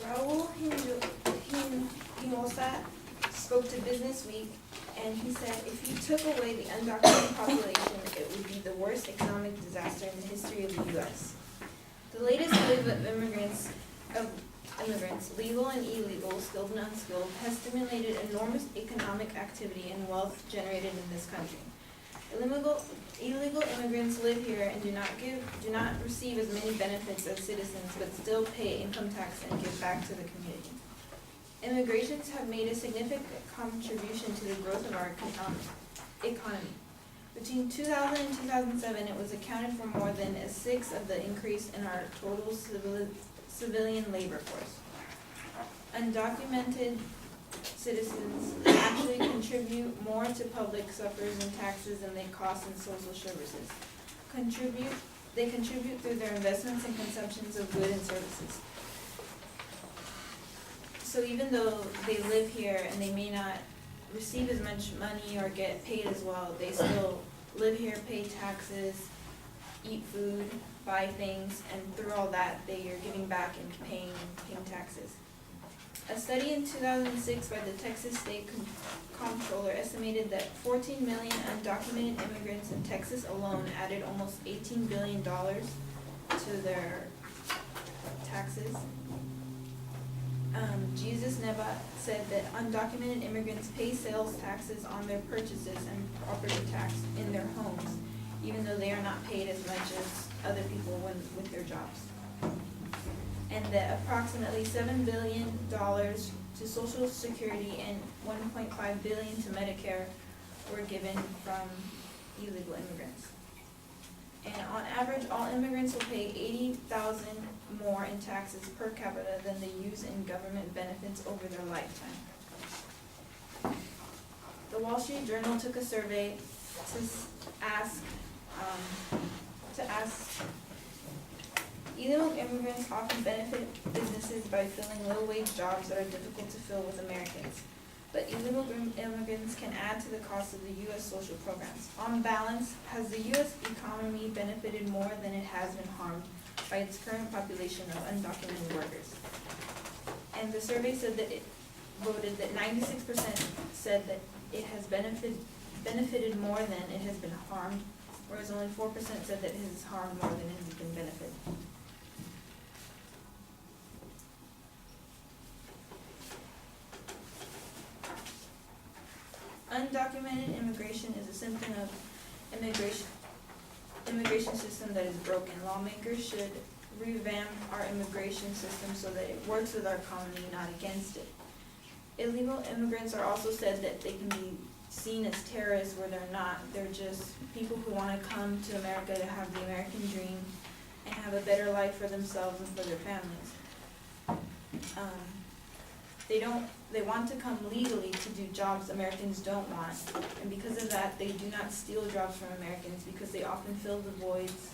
Raul Hinojosa spoke to Business Week, and he said if you took away the undocumented population, it would be the worst economic disaster in the history of the U.S. The latest wave of immigrants, legal and illegal, skilled and unskilled, has stimulated enormous economic activity and wealth generated in this country. Illegal immigrants live here and do not receive as many benefits as citizens, but still pay income tax and give back to the community. Immigrations have made a significant contribution to the growth of our economy. Between 2000 and 2007, it was accounted for more than a sixth of the increase in our total civilian labor force. Undocumented citizens actually contribute more to public suppers and taxes than they cost in social services. They contribute through their investments and consumptions of goods and services. So even though they live here and they may not receive as much money or get paid as well, they still live here, pay taxes, eat food, buy things, and through all that, they are giving back and paying taxes. A study in 2006 by the Texas State Comptroller estimated that 14 million undocumented immigrants in Texas alone added almost $18 billion to their taxes. Jesus Nebat said that undocumented immigrants pay sales taxes on their purchases and property tax in their homes, even though they are not paid as much as other people with their jobs. And that approximately $7 billion to Social Security and $1.5 billion to Medicare were given from illegal immigrants. And on average, all immigrants will pay $80,000 more in taxes per capita than they use in government benefits over their lifetime. The Wall Street Journal took a survey to ask illegal immigrants often benefit businesses by filling low-wage jobs that are difficult to fill with Americans. But illegal immigrants can add to the cost of the U.S. social programs. On balance, has the U.S. economy benefited more than it has been harmed by its current population of undocumented workers? And the survey said that it voted that 96% said that it has benefited more than it has been harmed, whereas only 4% said that it has harmed more than it has been benefited. Undocumented immigration is a symptom of immigration system that is broken. Lawmakers should revamp our immigration system so that it works with our economy, not against it. Illegal immigrants are also said that they can be seen as terrorists where they're not. They're just people who want to come to America to have the American dream and have a better life for themselves and for their families. They want to come legally to do jobs Americans don't want, and because of that, they do not steal jobs from Americans because they often fill the voids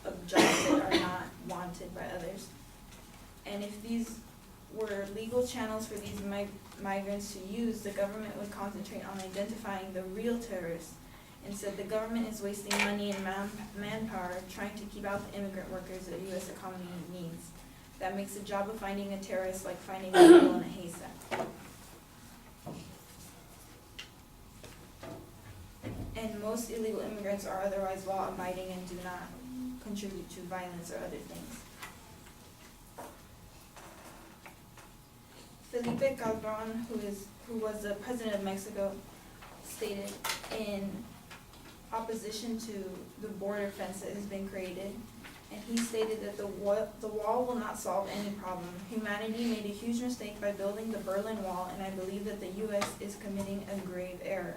of jobs that are not wanted by others. And if these were legal channels for these migrants to use, the government would concentrate on identifying the real terrorists. Instead, the government is wasting money and manpower trying to keep out the immigrant workers that the U.S. economy needs. That makes the job of finding a terrorist like finding a needle in a haystack. And most illegal immigrants are otherwise law-abiding and do not contribute to violence or other things. Felipe Calderon, who was the president of Mexico, stated in opposition to the border fence that has been created, and he stated that the wall will not solve any problem. Humanity made a huge mistake by building the Berlin Wall, and I believe that the U.S. is committing a grave error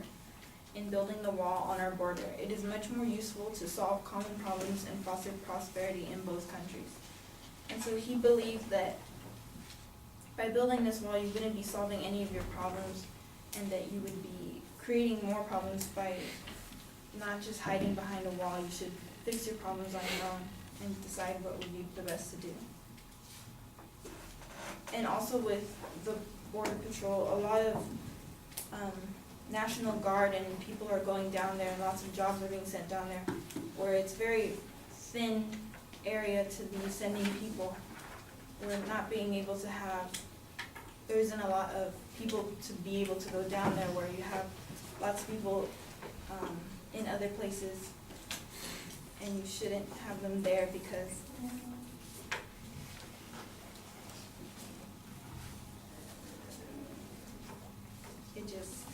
in building the wall on our border. It is much more useful to solve common problems and foster prosperity in both countries. And so he believed that by building this wall, you wouldn't be solving any of your problems, and that you would be creating more problems by not just hiding behind a wall. You should fix your problems on your own and decide what would be the best to do. And also with the Border Patrol, a lot of National Guard and people are going down there, and lots of jobs are being sent down there, where it's very thin area to be sending people. we're not being able to have, there isn't a lot of people to be able to go down there where you have lots of people in other places, and you shouldn't have them there because it just,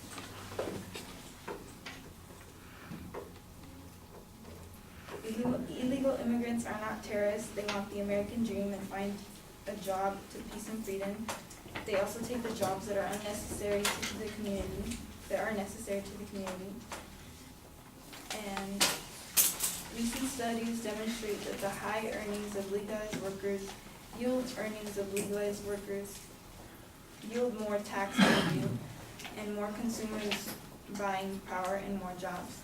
illegal immigrants are not terrorists. They want the American dream and find a job to peace and freedom. They also take the jobs that are unnecessary to the community, And recent studies demonstrate that the high earnings of legalized workers yield more tax revenue and more consumers buying power and more jobs.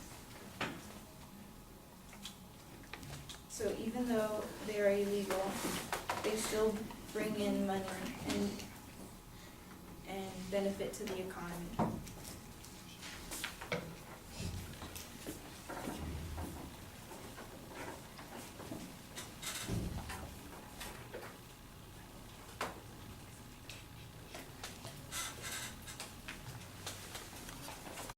So even though they are illegal, they still bring in money and benefit to the economy.